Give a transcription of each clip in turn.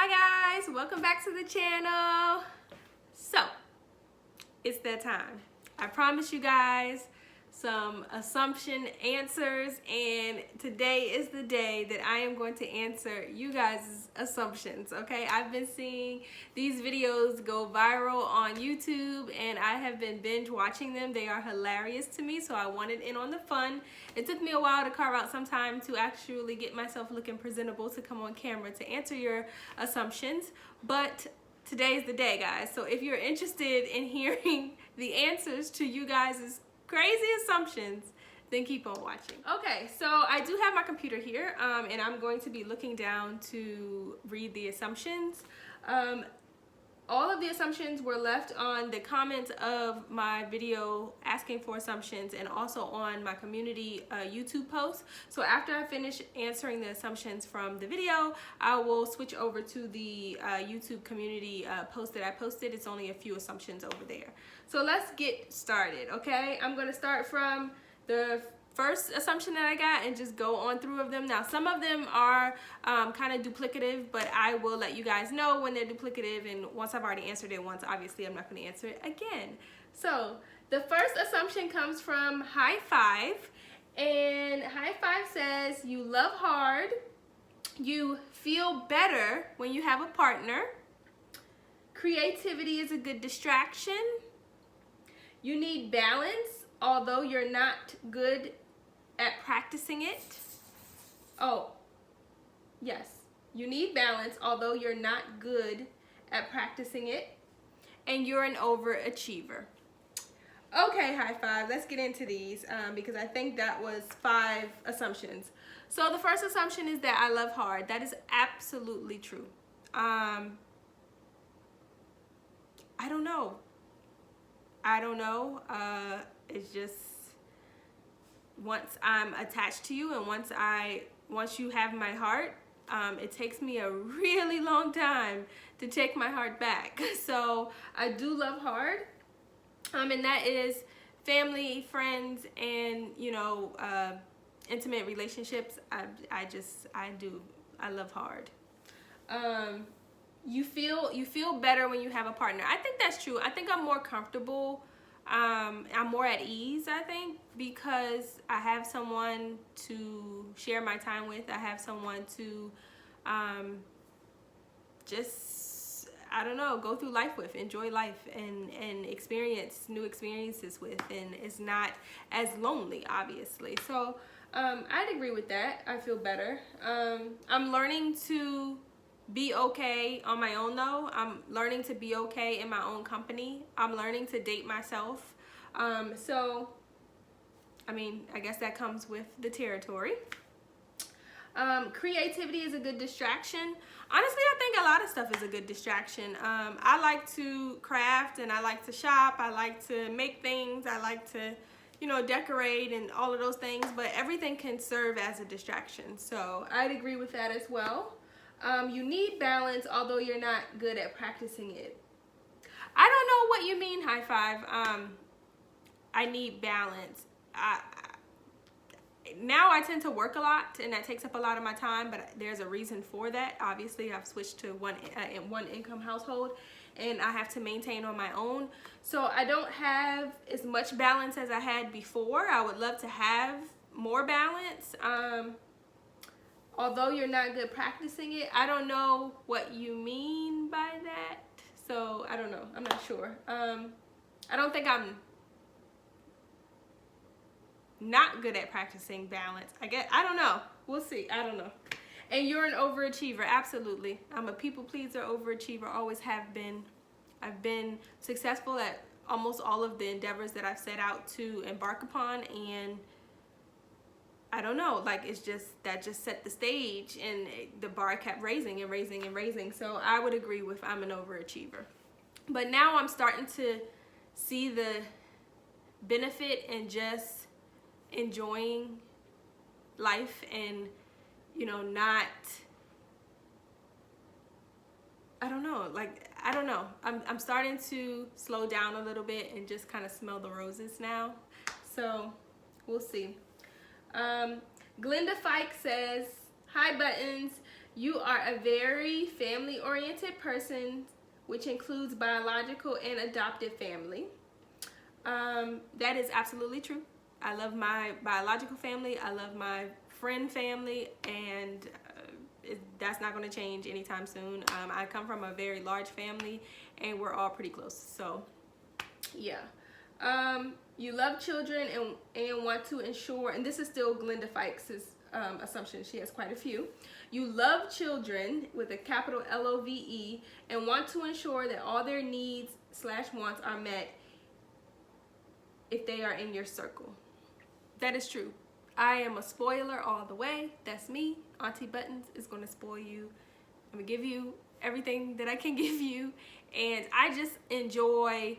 Hi guys, welcome back to the channel. So, it's that time. I promised you guys some assumption answers, and today is the day that I am going to answer you guys' assumptions, okay? I've been seeing these videos go viral on YouTube and I have been binge watching them. They are hilarious to me, so I wanted in on the fun. It took me a while to carve out some time to actually get myself looking presentable to come on camera to answer your assumptions, but today's the day, guys. So if you're interested in hearing the answers to you guys' crazy assumptions, then keep on watching. Okay, so I do have my computer here, and I'm going to be looking down to read the assumptions. All of the assumptions were left on the comments of my video asking for assumptions and also on my community YouTube post. So after I finish answering the assumptions from the video, I will switch over to the YouTube community post that I posted. It's only a few assumptions over there. So let's get started, okay? I'm gonna start from the first assumption that I got and just go on through of them. Now, some of them are kind of duplicative, but I will let you guys know when they're duplicative, and once I've already answered it once, obviously I'm not going to answer it again. So the first assumption comes from High Five, and High Five says you love hard, you feel better when you have a partner, creativity is a good distraction, you need balance although you're not good at practicing it. Oh, yes. You need balance, although you're not good at practicing it. And you're an overachiever. Okay, High Five, let's get into these because I think that was 5 assumptions. So the first assumption is that I love hard. That is absolutely true. I don't know. It's just, once I'm attached to you and once you have my heart, it takes me a really long time to take my heart back. So I do love hard, and that is family, friends, and intimate relationships. I love hard. You feel better when you have a partner. I think that's true. I think I'm more comfortable. I'm more at ease, I think, because I have someone to share my time with. I have someone to go through life with, enjoy life, and experience new experiences with, and it's not as lonely, obviously. So I'd agree with that. I feel better. I'm learning to be okay on my own, though. I'm learning to be okay in my own company. I'm learning to date myself. So, I mean, I guess that comes with the territory. Creativity is a good distraction. Honestly, I think a lot of stuff is a good distraction. I like to craft, and I like to shop. I like to make things. I like to, decorate and all of those things, but everything can serve as a distraction. So I'd agree with that as well. You need balance, although you're not good at practicing it. I don't know what you mean, High Five. I need balance. Now I tend to work a lot, and that takes up a lot of my time, but there's a reason for that. Obviously, I've switched to one income household, and I have to maintain on my own. So I don't have as much balance as I had before. I would love to have more balance. Although you're not good practicing it, I don't know what you mean by that. So I don't know. I'm not sure. I don't think I'm not good at practicing balance. I don't know. We'll see. I don't know. And you're an overachiever. Absolutely. I'm a people pleaser, overachiever, always have been. I've been successful at almost all of the endeavors that I've set out to embark upon, and I don't know, like, that just set the stage, and the bar kept raising and raising and raising. So I would agree with I'm an overachiever. But now I'm starting to see the benefit in just enjoying life and, I don't know. I'm starting to slow down a little bit and just kind of smell the roses now. So we'll see. Glenda Fike says, hi Buttons, You are a very family-oriented person, which includes biological and adopted family. That is absolutely true. I love my biological family. I love my friend family, and that's not going to change anytime soon. I come from a very large family, and we're all pretty close. So, yeah. You love children and want to ensure, and this is still Glenda Fikes' assumption. She has quite a few. You love children with a capital LOVE and want to ensure that all their needs / wants are met if they are in your circle. That is true. I am a spoiler all the way. That's me. Auntie Buttons is going to spoil you. I'm going to give you everything that I can give you. And I just enjoy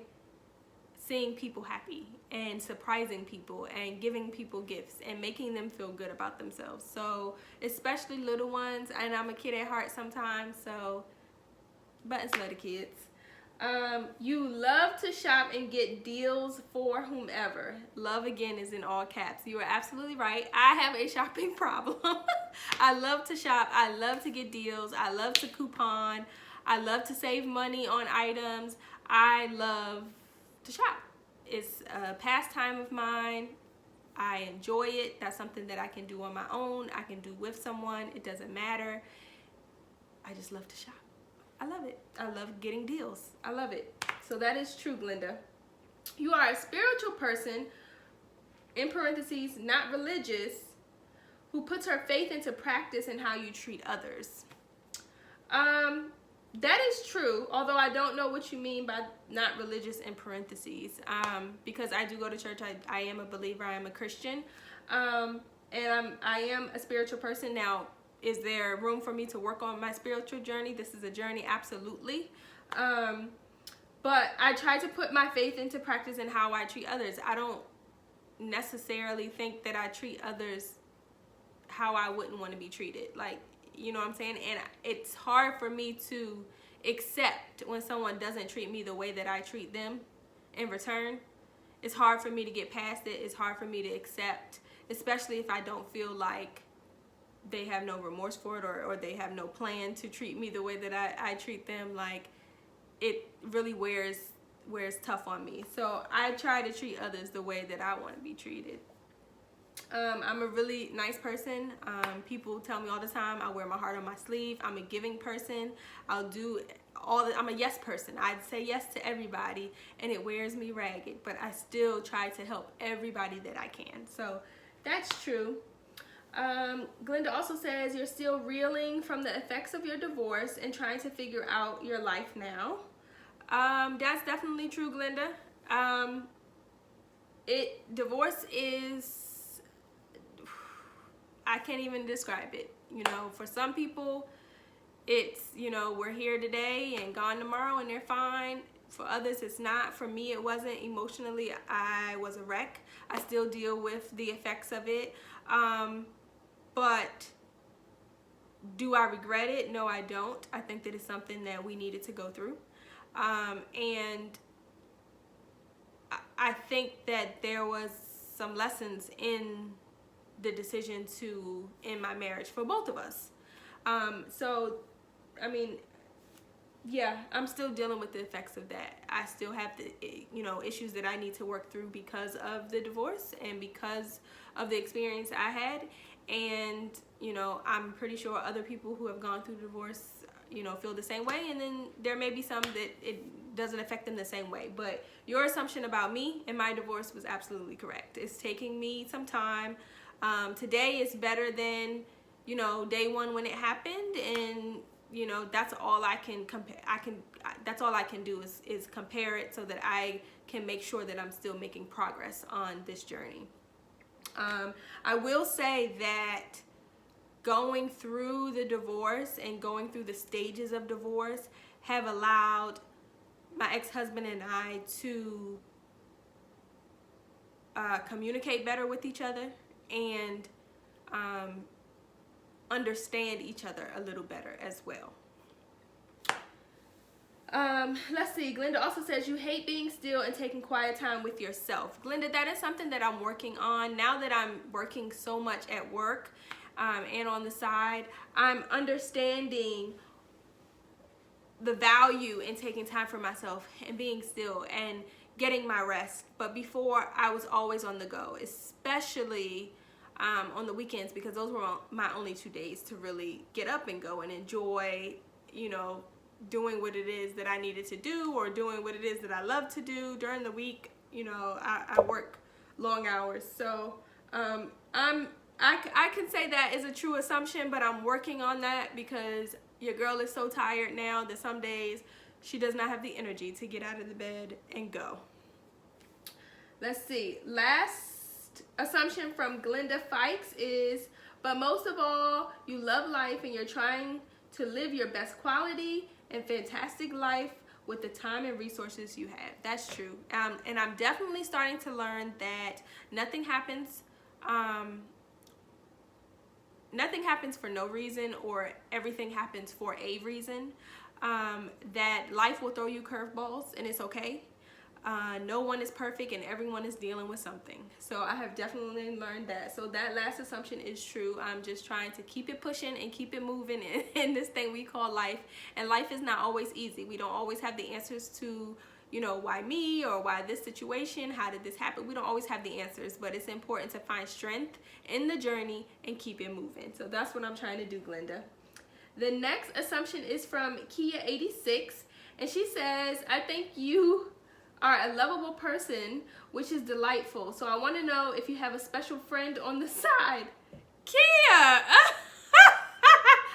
seeing people happy and surprising people and giving people gifts and making them feel good about themselves. So, especially little ones, and I'm a kid at heart sometimes, so Buttons love the kids. You love to shop and get deals for whomever. Love, again, is in all caps. You are absolutely right. I have a shopping problem. I love to shop. I love to get deals. I love to coupon. I love to save money on items. I love to shop. It's a pastime of mine. I enjoy it. That's something that I can do on my own. I can do with someone. It doesn't matter. I just love to shop. I love it. I love getting deals. I love it. So that is true, Glenda. You are a spiritual person, in parentheses, not religious, who puts her faith into practice in how you treat others. That is true, although I don't know what you mean by not religious in parentheses, because I do go to church. I am a believer. I am a Christian, and I am a spiritual person. Now, is there room for me to work on my spiritual journey? This is a journey, absolutely. But I try to put my faith into practice in how I treat others. I don't necessarily think that I treat others how I wouldn't want to be treated. Like, you know what I'm saying? And it's hard for me to accept when someone doesn't treat me the way that I treat them in return. It's hard for me to get past it. It's hard for me to accept, especially if I don't feel like they have no remorse for it, or they have no plan to treat me the way that I treat them. Like, it really wears tough on me. So I try to treat others the way that I want to be treated. I'm a really nice person. People tell me all the time I wear my heart on my sleeve. I'm a giving person. I'm a yes person. I say yes to everybody, and it wears me ragged, but I still try to help everybody that I can. So that's true. Glenda also says you're still reeling from the effects of your divorce and trying to figure out your life now. That's definitely true, Glenda. Divorce is, I can't even describe it. You know, for some people, it's, you know, we're here today and gone tomorrow and they're fine. For others, it's not. For me, it wasn't. Emotionally, I was a wreck. I still deal with the effects of it. But do I regret it? No, I don't. I think that it's something that we needed to go through. And I think that there was some lessons in the decision to end my marriage for both of us. So, I mean, yeah, I'm still dealing with the effects of that. I still have the, you know, issues that I need to work through because of the divorce and because of the experience I had. And, you know, I'm pretty sure other people who have gone through divorce, you know, feel the same way. And then there may be some that it doesn't affect them the same way. But your assumption about me and my divorce was absolutely correct. It's taking me some time. Today is better than, you know, day one when it happened. And, you know, that's all I can compare. That's all I can do is compare it so that I can make sure that I'm still making progress on this journey. I will say that going through the divorce and going through the stages of divorce have allowed my ex-husband and I to communicate better with each other and understand each other a little better as well. Let's see. Glenda also says you hate being still and taking quiet time with yourself. Glenda, that is something that I'm working on. Now that I'm working so much at work, and on the side. I'm understanding the value in taking time for myself and being still and getting my rest. But before, I was always on the go, especially on the weekends, because those were my only 2 days to really get up and go and enjoy, you know, doing what it is that I needed to do, or doing what it is that I love to do. During the week, you know, I work long hours. So I can say that is a true assumption, but I'm working on that, because your girl is so tired now that some days she does not have the energy to get out of the bed and go. Let's see. Last assumption from Glenda Fikes is, but most of all, you love life and you're trying to live your best quality and fantastic life with the time and resources you have. That's true. And I'm definitely starting to learn that nothing happens for no reason, or everything happens for a reason. That life will throw you curveballs, and it's okay. No one is perfect, and everyone is dealing with something. So I have definitely learned that. So that last assumption is true. I'm just trying to keep it pushing and keep it moving in this thing we call life. And life is not always easy. We don't always have the answers to, you know, why me, or why this situation, how did this happen? We don't always have the answers, but it's important to find strength in the journey and keep it moving. So that's what I'm trying to do, Glenda. The next assumption is from Kia86, and she says, I think you are a lovable person, which is delightful. So I want to know if you have a special friend on the side. Kia!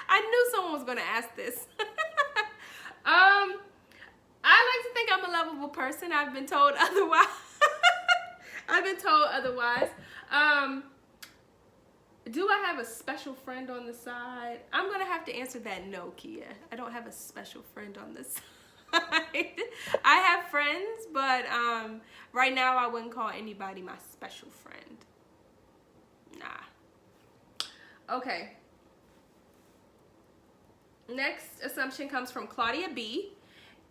I knew someone was going to ask this. I like to think I'm a lovable person. I've been told otherwise. Do I have a special friend on the side? I'm going to have to answer that no, Kia. I don't have a special friend on the side. I have friends, but right now I wouldn't call anybody my special friend. Nah. Okay. Next assumption comes from Claudia B.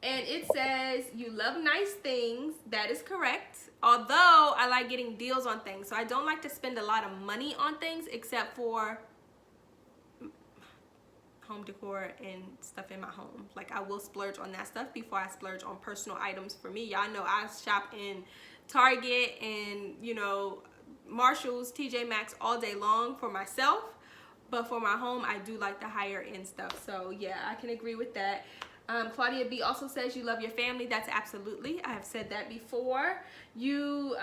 And it says, you love nice things. That is correct. Although I like getting deals on things. So I don't like to spend a lot of money on things, except for home decor and stuff in my home. Like, I will splurge on that stuff before I splurge on personal items for me. Y'all know I shop in Target and, you know, Marshalls, TJ Maxx all day long for myself. But for my home, I do like the higher end stuff. So yeah, I can agree with that. Claudia B also says you love your family. That's absolutely. I have said that before. You're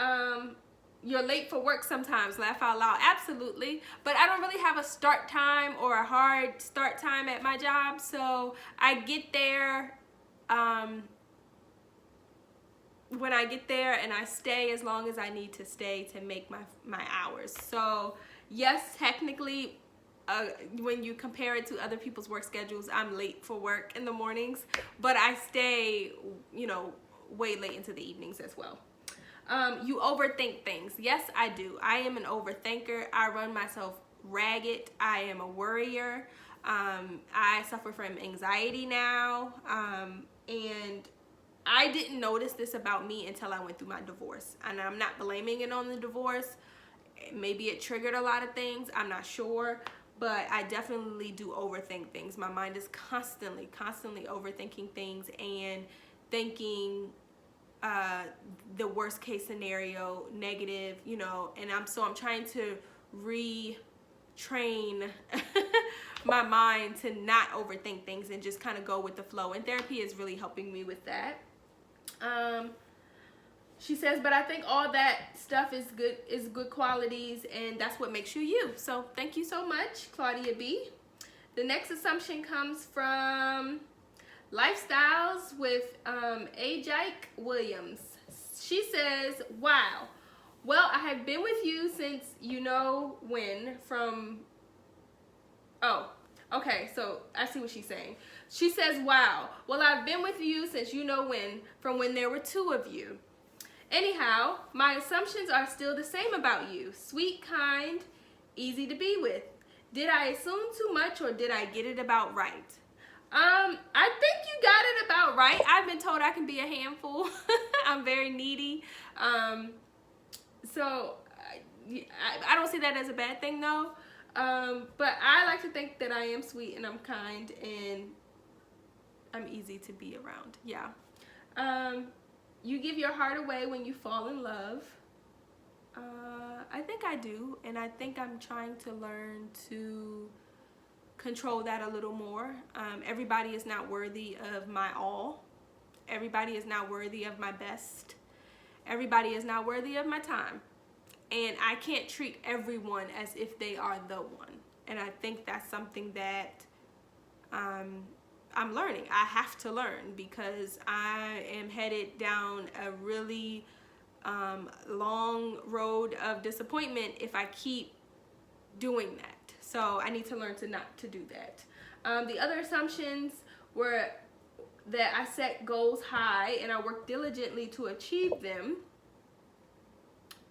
late for work sometimes. Laugh out loud. Absolutely. But I don't really have a start time or a hard start time at my job. So I get there when I get there, and I stay as long as I need to stay to make my hours. So yes, technically, when you compare it to other people's work schedules, I'm late for work in the mornings, but I stay, you know, way late into the evenings as well. You overthink things. Yes, I do. I am an overthinker. I run myself ragged. I am a worrier. I suffer from anxiety now, and I didn't notice this about me until I went through my divorce. And I'm not blaming it on the divorce. Maybe it triggered a lot of things. I'm not sure. But I definitely do overthink things. My mind is constantly overthinking things and thinking the worst case scenario, negative, you know, and I'm trying to retrain my mind to not overthink things and just kind of go with the flow. And therapy is really helping me with that. She says, but I think all that stuff is good qualities, and that's what makes you you. So thank you so much, Claudia B. The next assumption comes from Lifestyles with Ajike Williams. She says, wow. Well, I have been with you since you know when from... Oh, okay, so I see what she's saying. She says, wow. Well, I've been with you since you know when, from when there were 2 of you. Anyhow, my assumptions are still the same about you. Sweet, kind, easy to be with. Did I assume too much, or did I get it about right? I think you got it about right. I've been told I can be a handful. I'm very needy. So I don't see that as a bad thing, though. But I like to think that I am sweet and I'm kind and I'm easy to be around. Yeah. You give your heart away when you fall in love. I think I do, and I think I'm trying to learn to control that a little more. Everybody is not worthy of my all. Everybody is not worthy of my best. Everybody is not worthy of my time. And I can't treat everyone as if they are the one. And I think that's something that I'm learning. I have to learn because I am headed down a really long road of disappointment if I keep doing that. So I need to learn to not to do that. The other assumptions were that I set goals high and I work diligently to achieve them.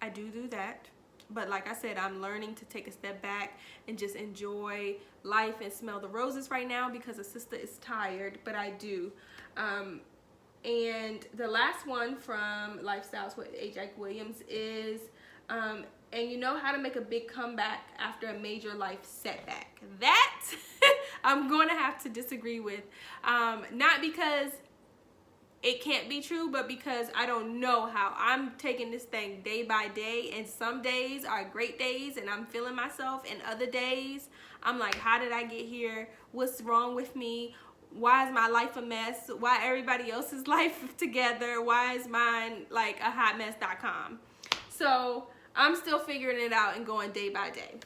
I do that. But like I said, I'm learning to take a step back and just enjoy life and smell the roses right now because a sister is tired, but I do. And the last one from Lifestyles with A. Jack Williams is, and you know how to make a big comeback after a major life setback. That I'm going to have to disagree with. Not because it can't be true, but because I don't know how. I'm taking this thing day by day, and some days are great days and I'm feeling myself, and other days I'm like, how did I get here? What's wrong with me? Why is my life a mess? Why everybody else's life together? Why is mine like a hotmess.com? So I'm still figuring it out and going day by day.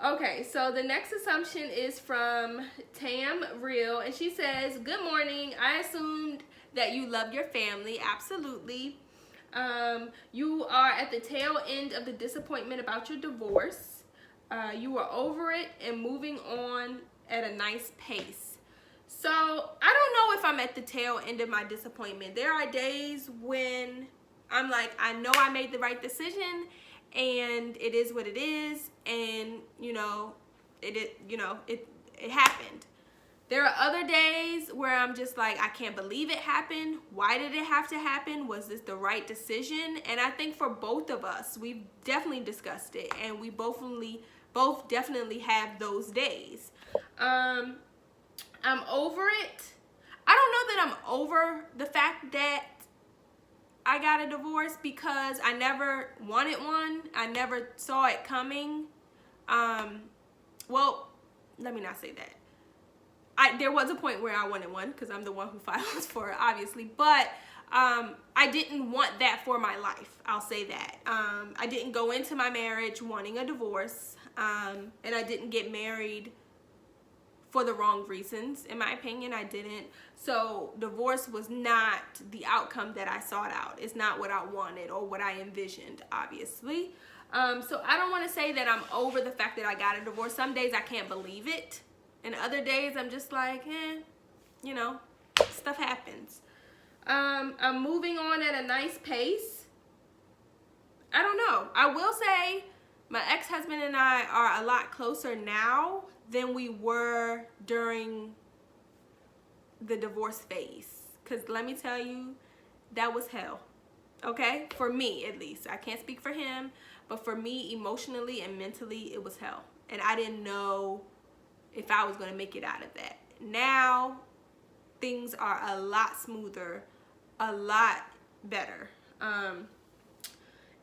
Okay, so the next assumption is from Tam Real, and she says, good morning. I assumed that you love your family. Absolutely. You are at the tail end of the disappointment about your divorce. You are over it and moving on at a nice pace. So I don't know if I'm at the tail end of my disappointment. There are days when I'm like, I know I made the right decision and it is what it is, and it happened. There are other days where I'm just like, I can't believe it happened. Why did it have to happen? Was this the right decision? And I think for both of us, we've definitely discussed it, and we both definitely have those days. I'm over it. I don't know that I'm over the fact that I got a divorce because I never wanted one. I never saw it coming. Well, let me not say that. There was a point where I wanted one because I'm the one who files for it, obviously. But I didn't want that for my life. I'll say that. I didn't go into my marriage wanting a divorce. And I didn't get married for the wrong reasons. In my opinion, I didn't. So divorce was not the outcome that I sought out. It's not what I wanted or what I envisioned, obviously. So I don't want to say that I'm over the fact that I got a divorce. Some days I can't believe it. And other days I'm just like, stuff happens. I'm moving on at a nice pace. I don't know. I will say my ex-husband and I are a lot closer now than we were during the divorce phase. Because let me tell you, that was hell. Okay? For me, at least. I can't speak for him. But for me, emotionally and mentally, it was hell. And I didn't know if I was going to make it out of that. Now, things are a lot smoother, a lot better.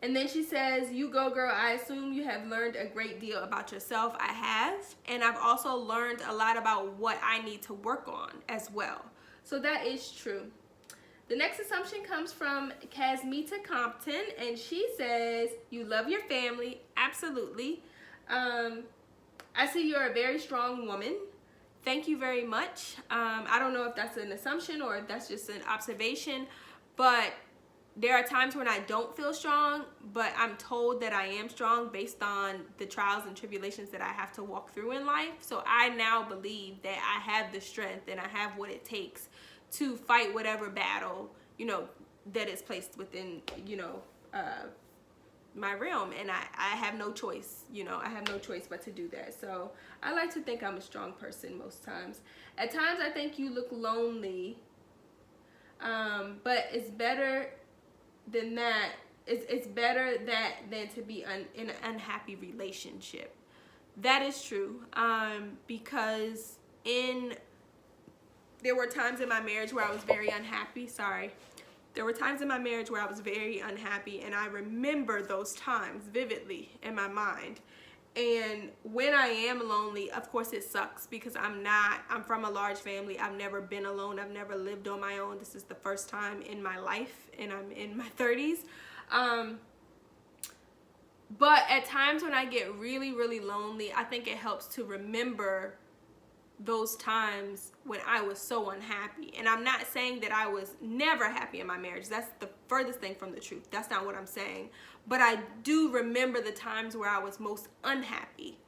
And then she says, you go girl, I assume you have learned a great deal about yourself. I have. And I've also learned a lot about what I need to work on as well. So that is true. The next assumption comes from Casmita Compton, and she says, you love your family. Absolutely. I see you're a very strong woman. Thank you very much. I don't know if that's an assumption or if that's just an observation, but there are times when I don't feel strong, but I'm told that I am strong based on the trials and tribulations that I have to walk through in life. So I now believe that I have the strength and I have what it takes to fight whatever battle, that is placed within, my realm. And I have no choice, I have no choice but to do that. So I like to think I'm a strong person most times. At times I think you look lonely, but it's better than that. It's better than to be in an unhappy relationship. That is true. Because there were times in my marriage where I was very unhappy. There were times in my marriage where I was very unhappy, and I remember those times vividly in my mind. And when I am lonely, of course it sucks, because I'm from a large family. I've never been alone. I've never lived on my own. This is the first time in my life, and I'm in my 30s. But at times when I get really, really lonely, I think it helps to remember those times when I was so unhappy. And I'm not saying that I was never happy in my marriage. That's the furthest thing from the truth. That's not what I'm saying. But I do remember the times where I was most unhappy.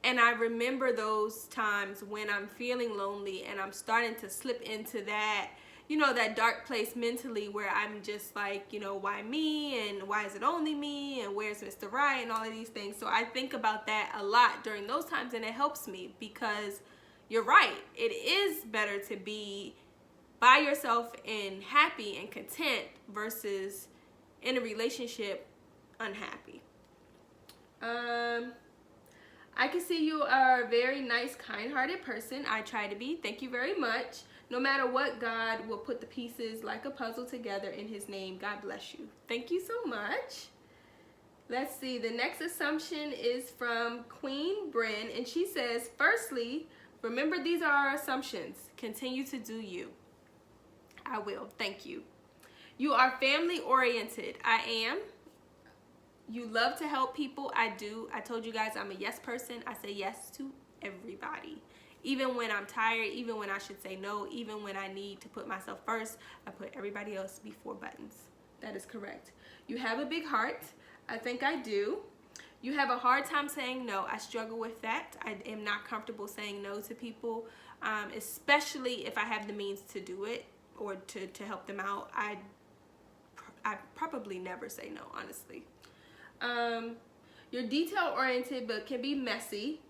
And I remember those times when I'm feeling lonely and I'm starting to slip into that, that dark place mentally, where I'm just like, why me, and why is it only me, and where's Mr. Right, and all of these things. So I think about that a lot during those times, and it helps me, because you're right. It is better to be by yourself and happy and content versus in a relationship unhappy. I can see you are a very nice, kind-hearted person. I try to be. Thank you very much. No matter what, God will put the pieces like a puzzle together in his name. God bless you. Thank you so much. Let's see. The next assumption is from Queen Bryn, and she says, firstly, remember these are our assumptions. Continue to do you. I will. Thank you. You are family oriented. I am. You love to help people. I do. I told you guys I'm a yes person. I say yes to everybody. Even when I'm tired, even when I should say no, even when I need to put myself first, I put everybody else before buttons. That is correct. You have a big heart. I think I do. You have a hard time saying no. I struggle with that. I am not comfortable saying no to people, especially if I have the means to do it or to help them out. I probably never say no, honestly. You're detail-oriented but can be messy,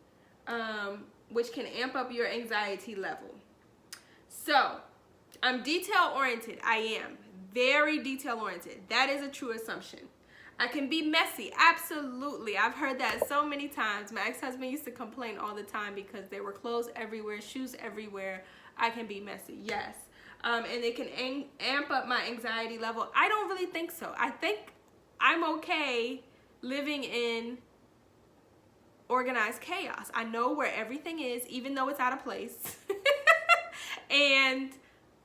which can amp up your anxiety level. So, I'm detail-oriented. I am very detail-oriented. That is a true assumption. I can be messy. Absolutely. I've heard that so many times. My ex-husband used to complain all the time because there were clothes everywhere, shoes everywhere. I can be messy. Yes. And it can amp up my anxiety level. I don't really think so. I think I'm okay living in organized chaos. I know where everything is, even though it's out of place. And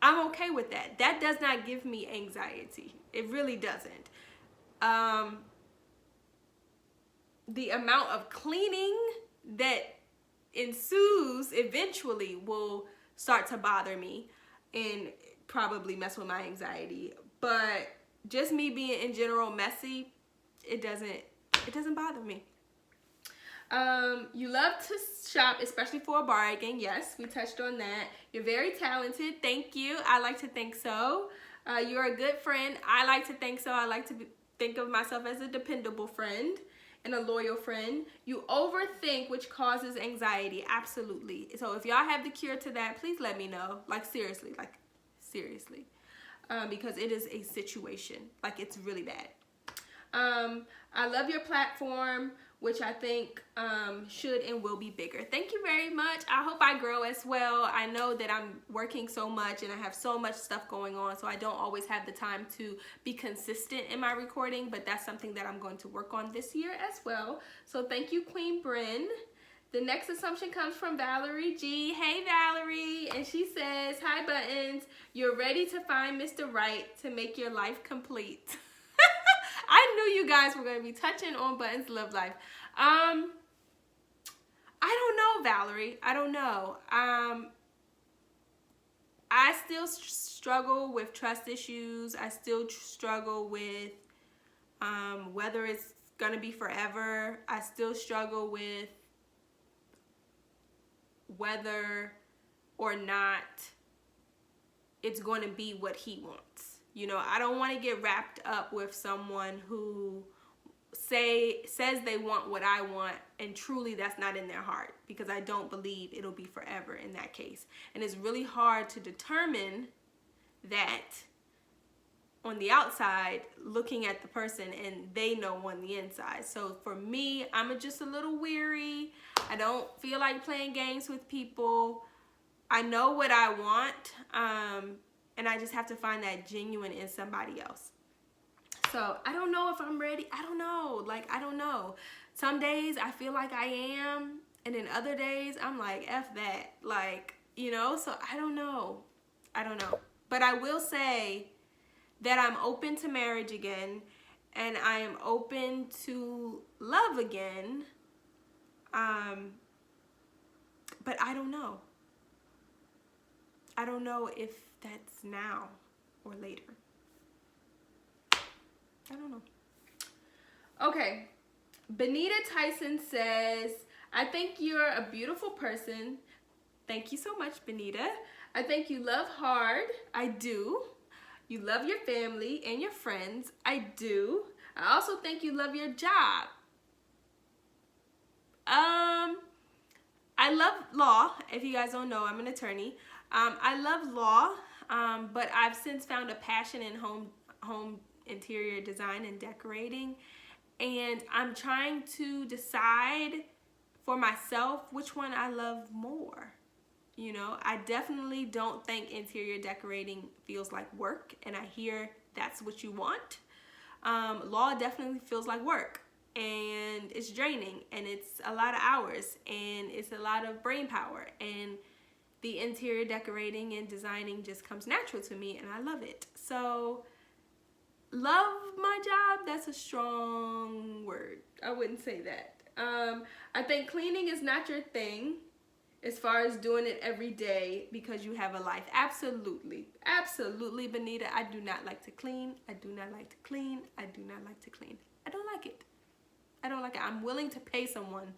I'm okay with that. That does not give me anxiety. It really doesn't. The amount of cleaning that ensues eventually will start to bother me and probably mess with my anxiety. But just me being in general messy, it doesn't bother me. You love to shop, especially for a bargain. Yes, we touched on that. You're very talented. Thank you. I like to think so. You're a good friend. I like to think so. I like to think of myself as a dependable friend and a loyal friend. You overthink, which causes anxiety. Absolutely. So if y'all have the cure to that, please let me know. Seriously. Because it is a situation. It's really bad. I love your platform, which I think should and will be bigger. Thank you very much. I hope I grow as well. I know that I'm working so much and I have so much stuff going on, so I don't always have the time to be consistent in my recording, but that's something that I'm going to work on this year as well. So thank you, Queen Bryn. The next assumption comes from Valerie G. Hey, Valerie. And she says, hi, Buttons. You're ready to find Mr. Right to make your life complete. I knew you guys were going to be touching on Buttons' love life. I don't know, Valerie. I don't know. I still struggle with trust issues. I still struggle with whether it's going to be forever. I still struggle with whether or not it's going to be what he wants. I don't want to get wrapped up with someone who says they want what I want and truly that's not in their heart, because I don't believe it'll be forever in that case. And it's really hard to determine that on the outside looking at the person, and they know on the inside. So for me, I'm just a little weary. I don't feel like playing games with people. I know what I want, and I just have to find that genuine in somebody else. So I don't know if I'm ready. I don't know. Like, I don't know. Some days I feel like I am, and then other days I'm like, F that. Like, you know, so I don't know. I don't know. But I will say that I'm open to marriage again, and I am open to love again. But I don't know. I don't know if that's now or later. I don't know. Okay. Benita Tyson says, I think you're a beautiful person. Thank you so much, Benita. I think you love hard. I do. You love your family and your friends. I do. I also think you love your job. I love law. If you guys don't know, I'm an attorney. I love law, but I've since found a passion in home interior design and decorating, and I'm trying to decide for myself which one I love more. You know, I definitely don't think interior decorating feels like work, and I hear that's what you want. Law definitely feels like work, and it's draining, and it's a lot of hours, and it's a lot of brain power, and the interior decorating and designing just comes natural to me, and I love it. So, love my job, that's a strong word. I wouldn't say that. I think cleaning is not your thing as far as doing it every day because you have a life. Absolutely. Absolutely, Benita. I do not like to clean. I do not like to clean. I do not like to clean. I don't like it. I don't like it. I'm willing to pay someone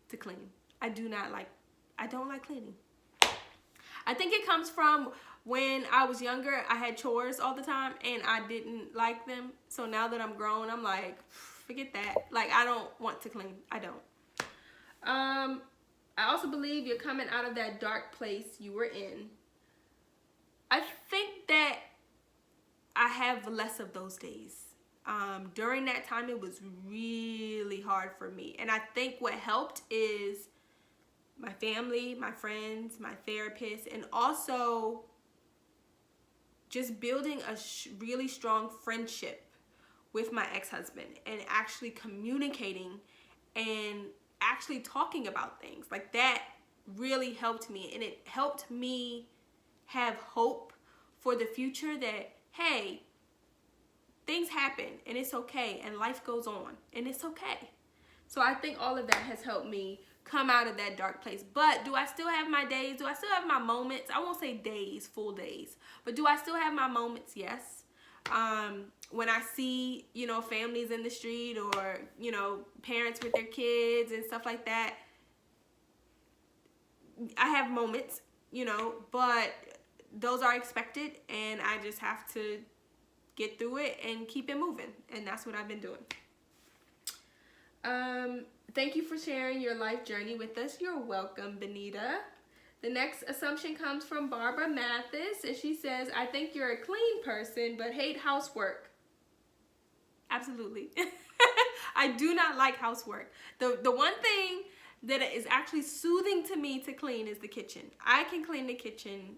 to clean. I don't like cleaning. I think it comes from when I was younger, I had chores all the time and I didn't like them. So now that I'm grown, I'm like, forget that. Like, I don't want to clean. I don't. I also believe you're coming out of that dark place you were in. I think that I have less of those days. During that time, it was really hard for me. And I think what helped is my family, my friends, my therapist, and also just building a really strong friendship with my ex-husband and actually communicating and actually talking about things. Like, that really helped me, and it helped me have hope for the future that, hey, things happen and it's okay, and life goes on and it's okay. So I think all of that has helped me come out of that dark place. But do I still have my days? Do I still have my moments? I won't say days, full days, but do I still have my moments? Yes. When I see, you know, families in the street, or, you know, parents with their kids and stuff like that, I have moments, you know, but those are expected, and I just have to get through it and keep it moving. And that's what I've been doing. Thank you for sharing your life journey with us. You're welcome, Benita. The next assumption comes from Barbara Mathis, and she says, I think you're a clean person, but hate housework. Absolutely. I do not like housework. The one thing that is actually soothing to me to clean is the kitchen. I can clean the kitchen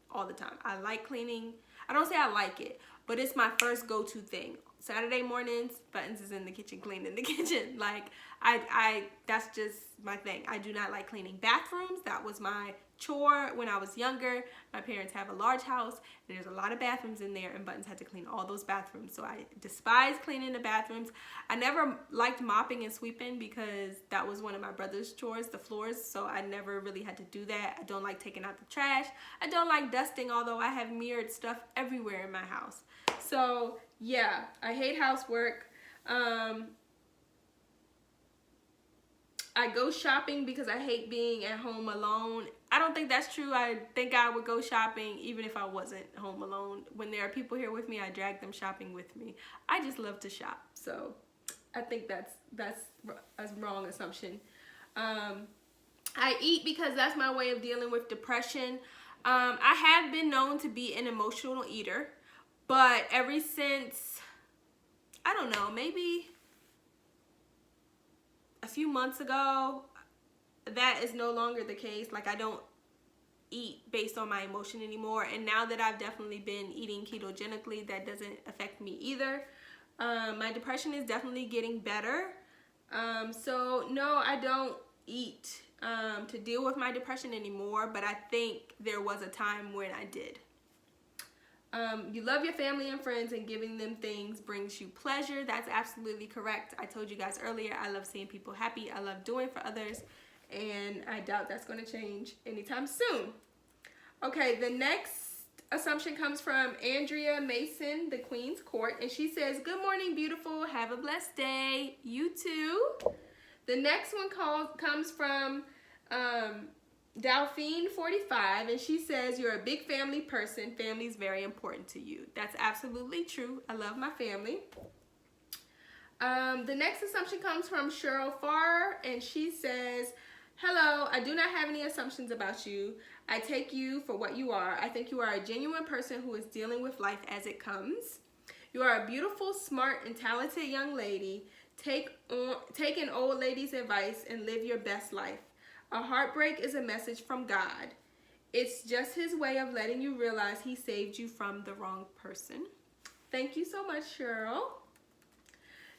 all the time. I like cleaning. I don't say I like it, but it's my first go-to thing. Saturday mornings, Buttons is in the kitchen cleaning the kitchen. Like, that's just my thing. I do not like cleaning bathrooms. That was my chore when I was younger. My parents have a large house, and there's a lot of bathrooms in there, and Buttons had to clean all those bathrooms. So I despise cleaning the bathrooms. I never liked mopping and sweeping because that was one of my brother's chores, the floors. So I never really had to do that. I don't like taking out the trash. I don't like dusting, although I have mirrored stuff everywhere in my house. So yeah, I hate housework. I go shopping because I hate being at home alone. I don't think that's true. I think I would go shopping even if I wasn't home alone. When there are people here with me, I drag them shopping with me. I just love to shop. So I think that's a wrong assumption. I eat because that's my way of dealing with depression. I have been known to be an emotional eater, But ever since, I don't know, maybe a few months ago, that is no longer the case. Like, I don't eat based on my emotion anymore. And now that I've definitely been eating ketogenically, that doesn't affect me either. My depression is definitely getting better. So no, I don't eat to deal with my depression anymore, but I think there was a time when I did. You love your family and friends, and giving them things brings you pleasure. That's absolutely correct. I told you guys earlier, I love seeing people happy. I love doing for others, and I doubt that's going to change anytime soon. Okay, the next assumption comes from Andrea Mason, the Queen's Court, and she says, good morning, beautiful. Have a blessed day. You too. The next one comes from Delphine 45, and she says, you're a big family person. Family is very important to you. That's absolutely true. I love my family. The next assumption comes from Cheryl Farr, and she says, hello, I do not have any assumptions about you. I take you for what you are. I think you are a genuine person who is dealing with life as it comes. You are a beautiful, smart, and talented young lady. Take an old lady's advice and live your best life. A heartbreak is a message from God. It's just his way of letting you realize he saved you from the wrong person. Thank you so much, Cheryl.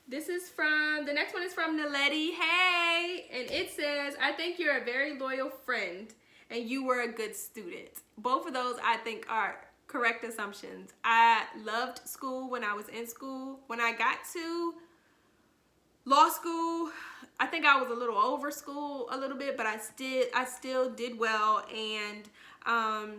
The next one is from Naledi. Hey, and it says, I think you're a very loyal friend and you were a good student. Both of those I think are correct assumptions. I loved school when I was in school. When I got to law school, I think I was a little over school a little bit, but I still did well, and I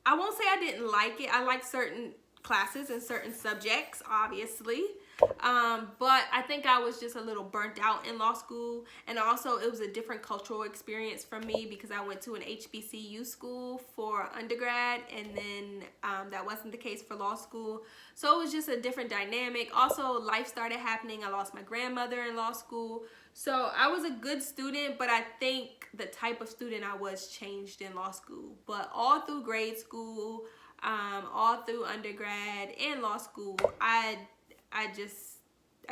won't say I didn't like it. I liked certain classes and certain subjects, obviously, but I think I was just a little burnt out in law school, and also it was a different cultural experience for me because I went to an HBCU school for undergrad, and then that wasn't the case for law school, so it was just a different dynamic. Also, life started happening. I lost my grandmother in law school, so I was a good student, but I think the type of student I was changed in law school. But all through grade school, all through undergrad and law school, I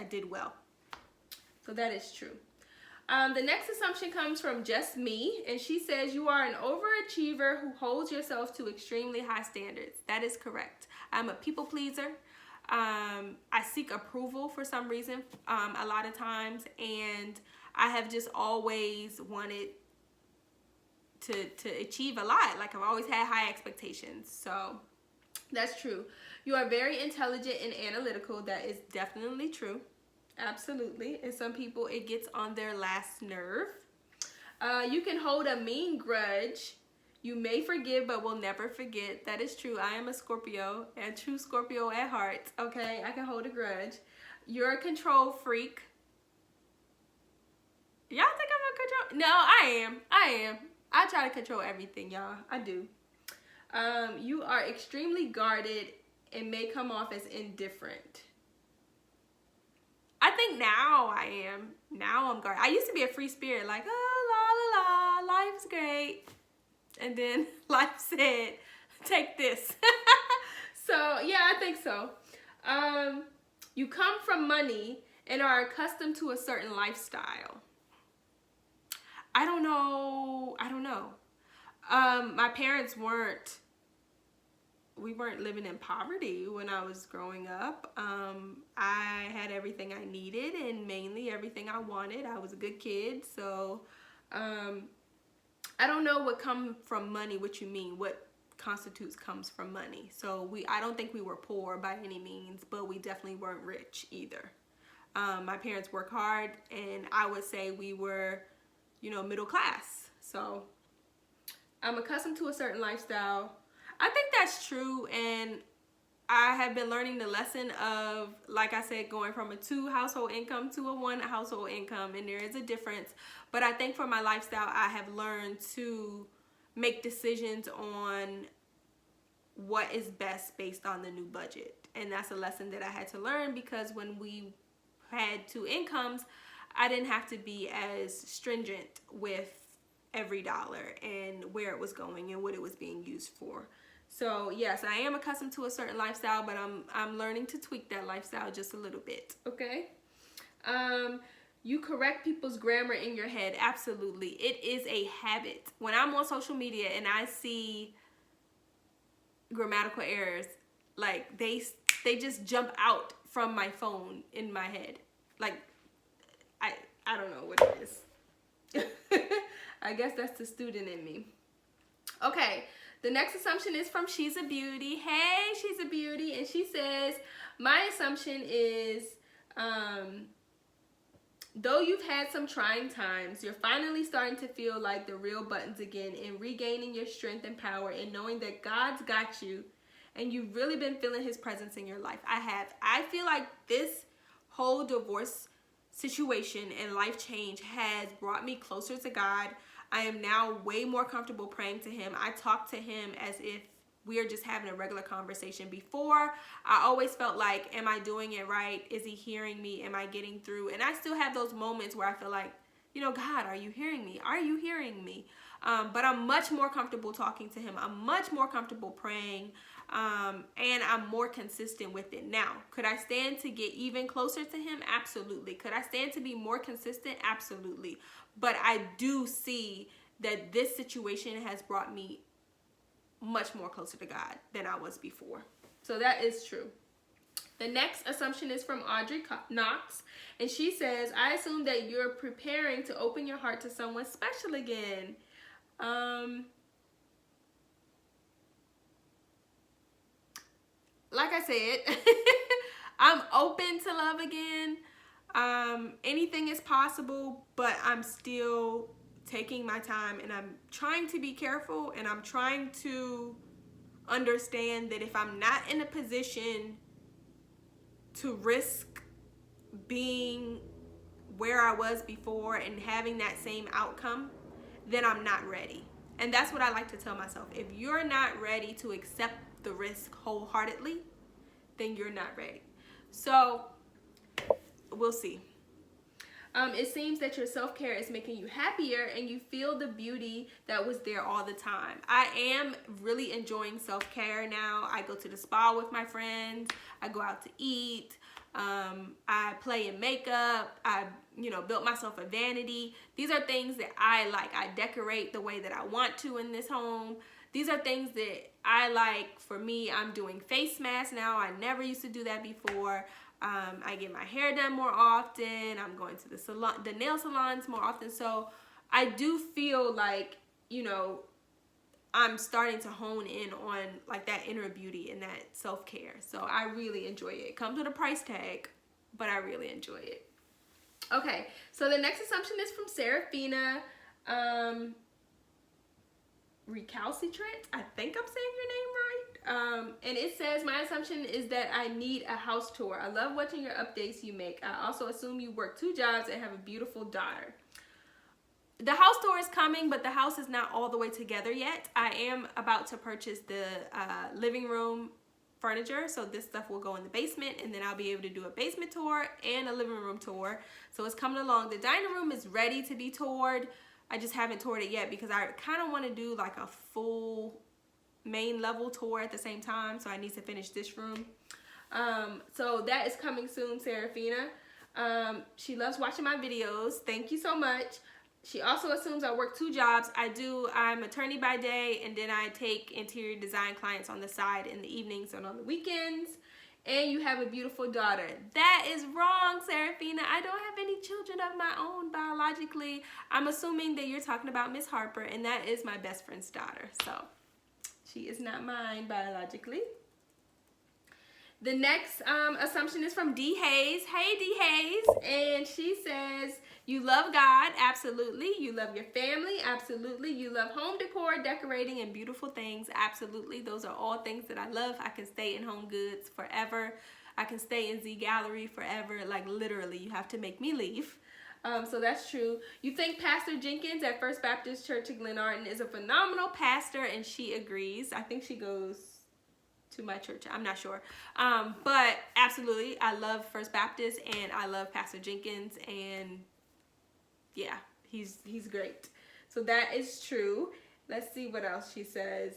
did well. So that is true. The next assumption comes from Just Me, and she says, you are an overachiever who holds yourself to extremely high standards. That is correct. I'm a people pleaser. I seek approval for some reason a lot of times, and I have just always wanted to achieve a lot. Like, I've always had high expectations, so that's true. You are very intelligent and analytical. That is definitely true. Absolutely. And some people, it gets on their last nerve. You can hold a mean grudge. You may forgive but will never forget. That is true. I am a Scorpio, a true Scorpio at heart. Okay, I can hold a grudge. You're a control freak. Y'all think I'm a control? No, I am. I try to control everything, y'all. I do. You are extremely guarded and may come off as indifferent. I think now I am. Now I'm guarded. I used to be a free spirit, like, oh, la, la, la, life's great. And then life said, take this. So, yeah, I think so. You come from money and are accustomed to a certain lifestyle. I don't know. My parents we weren't living in poverty when I was growing up. I had everything I needed and mainly everything I wanted. I was a good kid. So I don't know what come from money, what you mean, what constitutes comes from money. So I don't think we were poor by any means, but we definitely weren't rich either. My parents worked hard, and I would say we were, middle class. So I'm accustomed to a certain lifestyle. I think that's true, and I have been learning the lesson of, like I said, going from a 2 household income to a 1 household income, and there is a difference. But I think for my lifestyle, I have learned to make decisions on what is best based on the new budget. And that's a lesson that I had to learn, because when we had 2 incomes, I didn't have to be as stringent with every dollar and where it was going and what it was being used for. So yes, I am accustomed to a certain lifestyle, but I'm learning to tweak that lifestyle just a little bit. Okay. You correct people's grammar in your head. Absolutely. It is a habit. When I'm on social media and I see grammatical errors, like they just jump out from my phone in my head. Like I don't know what it is. I guess that's the student in me. Okay, the next assumption is from She's a Beauty. Hey, She's a Beauty. And she says, my assumption is, though you've had some trying times, you're finally starting to feel like the real buttons again and regaining your strength and power and knowing that God's got you and you've really been feeling his presence in your life. I feel like this whole divorce situation and life change has brought me closer to God. I am now way more comfortable praying to him. I talk to him as if we are just having a regular conversation. Before, I always felt like, am I doing it right? Is he hearing me? Am I getting through? And I still have those moments where I feel like, you know, God, are you hearing me? Are you hearing me? But I'm much more comfortable talking to him. I'm much more comfortable praying. And I'm more consistent with it now. Could I stand to get even closer to him? Absolutely. Could I stand to be more consistent? Absolutely. But I do see that this situation has brought me much more closer to God than I was before. So that is true. The next assumption is from Audrey Knox, and she says, I assume that you're preparing to open your heart to someone special again. Like I said, I'm open to love again. Anything is possible, but I'm still taking my time and I'm trying to be careful and I'm trying to understand that if I'm not in a position to risk being where I was before and having that same outcome, then I'm not ready. And that's what I like to tell myself. If you're not ready to accept the risk wholeheartedly, then you're not ready. So we'll see. It seems that your self-care is making you happier and you feel the beauty that was there all the time. I am really enjoying self-care now. I go to the spa with my friends. I go out to eat. I play in makeup. I, built myself a vanity. These are things that I like. I decorate the way that I want to in this home. These are things that I like. For me, I'm doing face masks now. I never used to do that before. I get my hair done more often. I'm going to the nail salons more often. So I do feel like, I'm starting to hone in on like that inner beauty and that self-care. So I really enjoy it. It comes with a price tag, but I really enjoy it. Okay, so the next assumption is from Serafina. Recalcitrant, I think I'm saying your name right. And it says, my assumption is that I need a house tour. I love watching your updates you make. I also assume you work 2 jobs and have a beautiful daughter. The house tour is coming, but the house is not all the way together yet. I am about to purchase the living room furniture, so this stuff will go in the basement, and then I'll be able to do a basement tour and a living room tour. So it's coming along. The dining room is ready to be toured. I just haven't toured it yet because I kind of want to do like a full main level tour at the same time. So I need to finish this room. So that is coming soon, Serafina. She loves watching my videos. Thank you so much. She also assumes I work 2 jobs. I'm attorney by day, and then I take interior design clients on the side in the evenings and on the weekends. And you have a beautiful daughter. That is wrong, Serafina. I don't have any children of my own biologically. I'm assuming that you're talking about Miss Harper, and that is my best friend's daughter. So she is not mine biologically. The next assumption is from D. Hayes. Hey, D. Hayes. And she says, you love God, absolutely. You love your family, absolutely. You love home decor, decorating, and beautiful things, absolutely. Those are all things that I love. I can stay in Home Goods forever. I can stay in Z Gallerie forever. Like, literally, you have to make me leave. So that's true. You think Pastor Jenkins at First Baptist Church in Glenarden is a phenomenal pastor, and she agrees. I think she goes to my church. I'm not sure. But absolutely, I love First Baptist, and I love Pastor Jenkins, and yeah, he's great. So that is true. Let's see what else she says.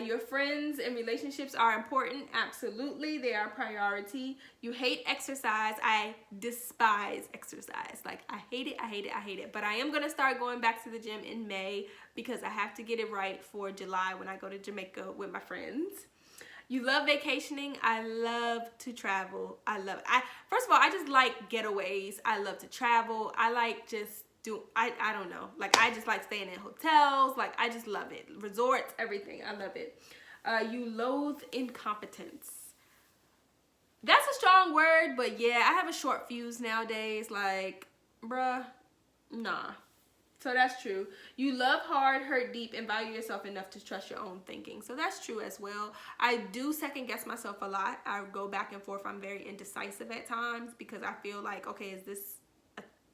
Your friends and relationships are important. Absolutely, they are a priority. You hate exercise. I despise exercise. Like, I hate it, I hate it, I hate it. But I am going to start going back to the gym in May because I have to get it right for July when I go to Jamaica with my friends. You love vacationing. I love to travel. I love it. First of all, I just like getaways. I love to travel. I like just I don't know. Like, I just like staying in hotels. Like, I just love it. Resorts, everything. I love it. You loathe incompetence. That's a strong word, but yeah, I have a short fuse nowadays. Like, bruh, nah. So that's true. You love hard, hurt deep, and value yourself enough to trust your own thinking. So that's true as well. I do second guess myself a lot. I go back and forth. I'm very indecisive at times because I feel like, okay, is this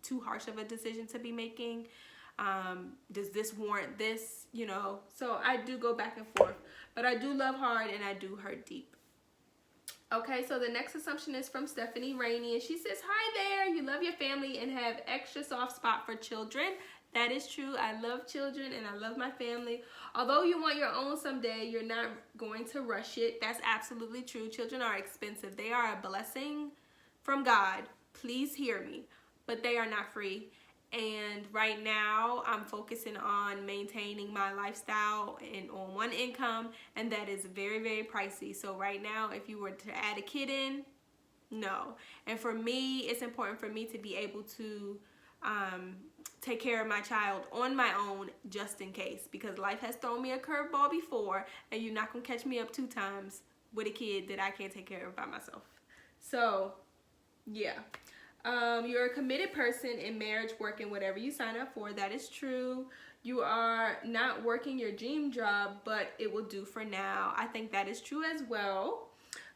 too harsh of a decision to be making? Does this warrant this? You know, so I do go back and forth. But I do love hard and I do hurt deep. Okay, so the next assumption is from Stephanie Rainey, and she says, hi there, you love your family and have extra soft spot for children. That is true. I love children and I love my family. Although you want your own someday, you're not going to rush it. That's absolutely true. Children are expensive. They are a blessing from God. Please hear me. But they are not free. And right now, I'm focusing on maintaining my lifestyle and on one income, and that is very, very pricey. So right now, if you were to add a kid in, no. And for me, it's important for me to be able to take care of my child on my own just in case, because life has thrown me a curveball before, and you're not gonna catch me up 2 times with a kid that I can't take care of by myself. So yeah. You're a committed person in marriage, work, and whatever you sign up for. That is true. You are not working your dream job, but it will do for now. I think that is true as well.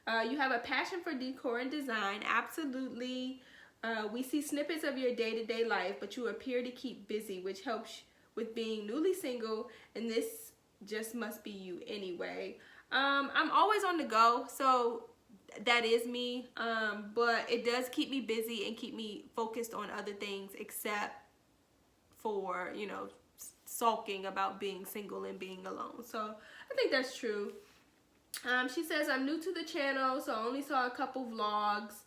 You have a passion for decor and design. Absolutely. We see snippets of your day-to-day life, but you appear to keep busy, which helps with being newly single, and this just must be you anyway. I'm always on the go, so that is me, but it does keep me busy and keep me focused on other things except for, you know, sulking about being single and being alone. So I think that's true. She says, I'm new to the channel, so I only saw a couple vlogs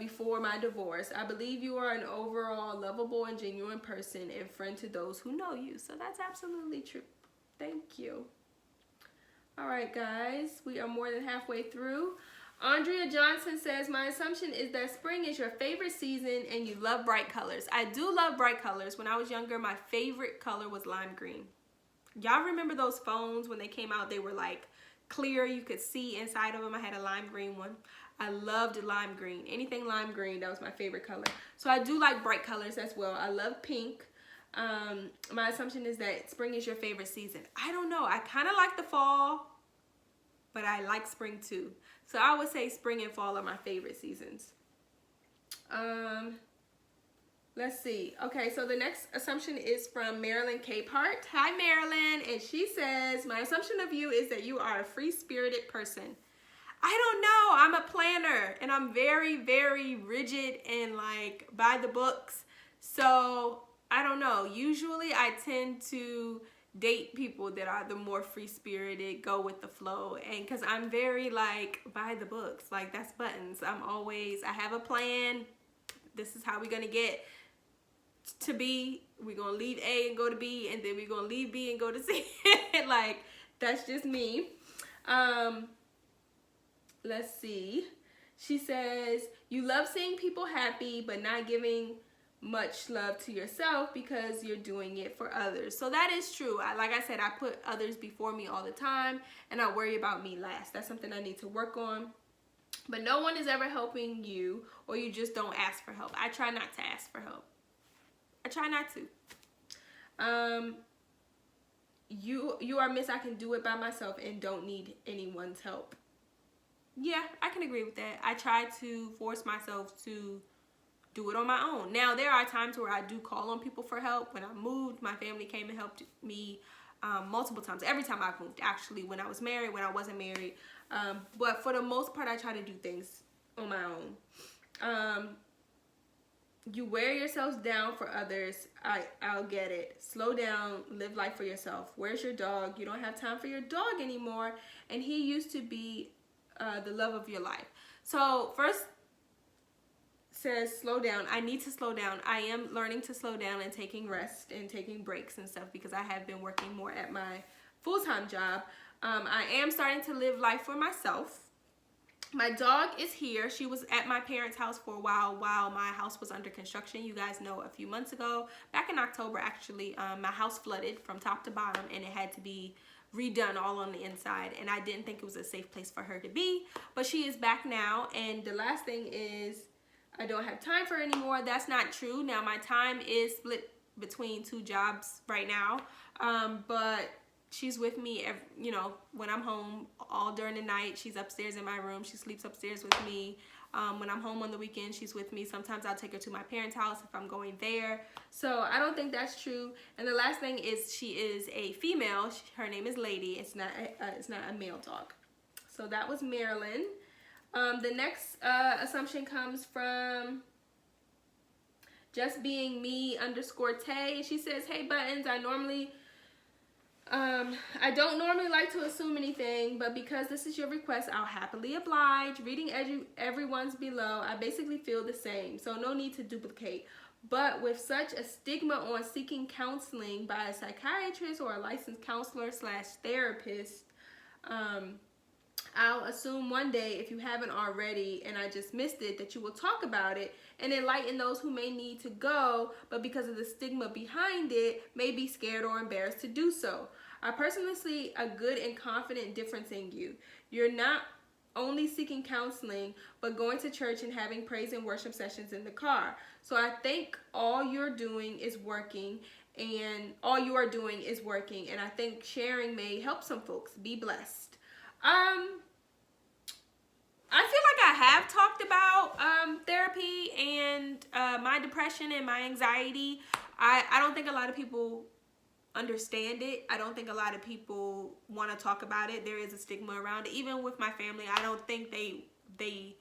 before my divorce. I believe you are an overall lovable and genuine person and friend to those who know you. So that's absolutely true. Thank you. All right, guys, we are more than halfway through. Andrea Johnson says, my assumption is that spring is your favorite season and you love bright colors. I do love bright colors. When I was younger, my favorite color was lime green. Y'all remember those phones when they came out? They were like clear. You could see inside of them. I had a lime green one. I loved lime green. Anything lime green, that was my favorite color. So I do like bright colors as well. I love pink. My assumption is that spring is your favorite season. I don't know. I kind of like the fall, but I like spring too. So I would say spring and fall are my favorite seasons. Let's see. Okay, so the next assumption is from Marilyn Capehart. Hi, Marilyn. And she says, my assumption of you is that you are a free-spirited person. I don't know. I'm a planner, and I'm very, very rigid and like by the books. So I don't know. Usually I tend to date people that are the more free-spirited, go with the flow, and because I'm very like by the books, like that's buttons. I have a plan. This is how we're gonna get to B. We're gonna leave A and go to B, and then we're gonna leave B and go to C. Like, that's just me. Let's see. She says, you love seeing people happy but not giving much love to yourself because you're doing it for others. So that is true. Like I said, I put others before me all the time, and I worry about me last. That's something I need to work on. But no one is ever helping you, or you just don't ask for help. I try not to ask for help. I try not to. You are Miss I can do it by myself and don't need anyone's help. Yeah, I can agree with that. I try to force myself to do it on my own. Now, there are times where I do call on people for help. When I moved, my family came and helped me multiple times. Every time I've moved, actually, when I was married, when I wasn't married. But for the most part, I try to do things on my own. You wear yourselves down for others. I'll get it. Slow down, live life for yourself. Where's your dog? You don't have time for your dog anymore. And he used to be the love of your life. So first says slow down. I need to slow down. I am learning to slow down and taking rest and taking breaks and stuff because I have been working more at my full-time job. I am starting to live life for myself. My dog is here. She was at my parents' house for a while my house was under construction. You guys know a few months ago, back in October actually, my house flooded from top to bottom and it had to be redone all on the inside, and I didn't think it was a safe place for her to be, but she is back now. And the last thing is I don't have time for her anymore. That's not true. Now my time is split between 2 jobs right now, but she's with me, you know, when I'm home all during the night. She's upstairs in my room. She sleeps upstairs with me. When I'm home on the weekend, she's with me. Sometimes I'll take her to my parents' house if I'm going there. So I don't think that's true. And the last thing is she is a female. Her name is Lady. It's not a male dog. So that was Marilyn. The next assumption comes from Just Being Me _ She says, hey Buttons, I don't normally like to assume anything, but because this is your request, I'll happily oblige. Reading everyone's below, I basically feel the same, so no need to duplicate. But with such a stigma on seeking counseling by a psychiatrist or a licensed counselor / therapist, I'll assume one day, if you haven't already and I just missed it, that you will talk about it and enlighten those who may need to go, but because of the stigma behind it, may be scared or embarrassed to do so. I personally see a good and confident difference in you. You're not only seeking counseling, but going to church and having praise and worship sessions in the car. So I think all you're doing is working, and I think sharing may help some folks. Be blessed. I feel like I have talked about therapy and my depression and my anxiety. I don't think a lot of people understand it. I don't think a lot of people want to talk about it. There is a stigma around it. Even with my family, I don't think they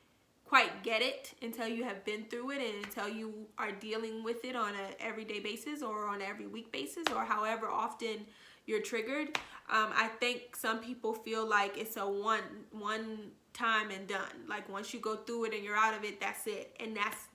quite get it until you have been through it and until you are dealing with it on an everyday basis or on an every week basis or however often you're triggered. I think some people feel like it's a one time and done. Like once you go through it and you're out of it, that's it. And that's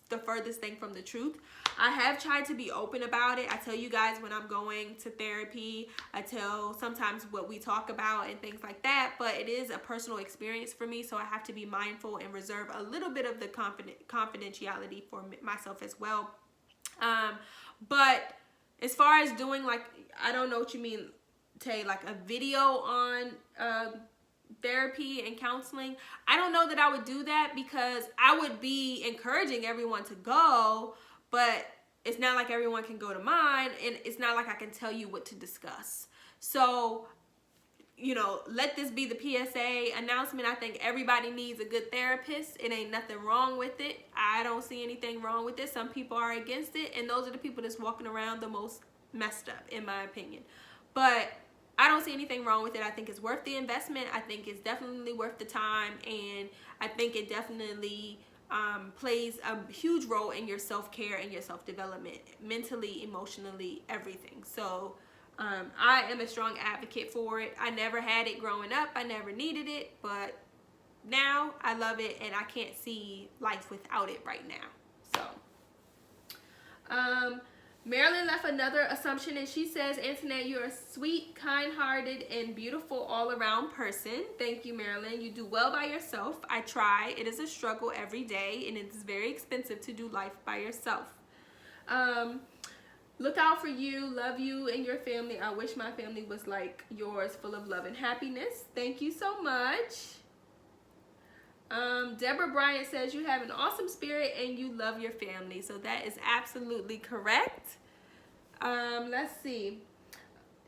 the furthest thing from the truth. I have tried to be open about it. I tell you guys when I'm going to therapy. I tell sometimes what we talk about and things like that, but it is a personal experience for me, so I have to be mindful and reserve a little bit of the confidentiality for myself as well. But as far as doing, like, I don't know what you mean, Tay, like a video on therapy and counseling, I don't know that I would do that because I would be encouraging everyone to go, but it's not like everyone can go to mine, and it's not like I can tell you what to discuss. So, you know, let this be the PSA announcement. I think everybody needs a good therapist. It ain't nothing wrong with it. I don't see anything wrong with it. Some people are against it, and those are the people that's walking around the most messed up, in my opinion. But I don't see anything wrong with it. I think it's worth the investment. I think it's definitely worth the time, and I think it definitely plays a huge role in your self-care and your self-development, mentally, emotionally, everything. So I am a strong advocate for it. I never had it growing up. I never needed it, but now I love it, and I can't see life without it right now. So Marilyn left another assumption, and she says, Antoinette, you're a sweet, kind-hearted, and beautiful all-around person. Thank you, Marilyn. You do well by yourself. I try. It is a struggle every day, and it's very expensive to do life by yourself. Look out for you. Love you and your family. I wish my family was like yours, full of love and happiness. Thank you so much. Deborah Bryant says you have an awesome spirit and you love your family. So that is absolutely correct. Let's see.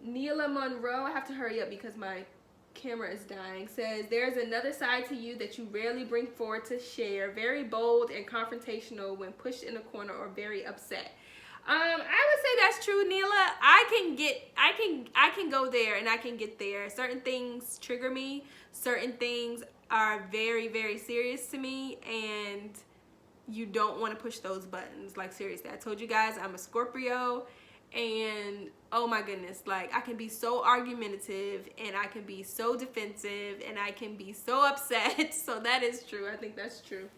Neela Monroe, I have to hurry up because my camera is dying, says there's another side to you that you rarely bring forward to share. Very bold and confrontational when pushed in a corner or very upset. I would say that's true, Neela. I can go there and I can get there. Certain things trigger me. Certain things are very, very serious to me, and you don't want to push those buttons. Like, seriously, I told you guys I'm a Scorpio, and oh my goodness, like, I can be so argumentative, and I can be so defensive, and I can be so upset. So that is true. I think that's true.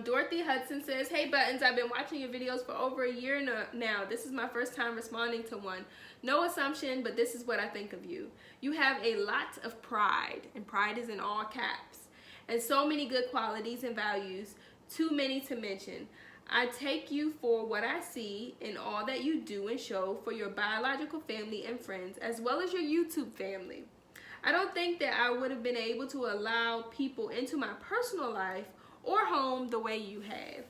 Dorothy Hudson says, hey Buttons, I've been watching your videos for over a year now. This is my first time responding to one. No assumption, but this is what I think of you. You have a lot of pride, and pride is in all caps, and so many good qualities and values, too many to mention. I take you for what I see in all that you do and show for your biological family and friends, as well as your YouTube family. I don't think that I would have been able to allow people into my personal life or home the way you have.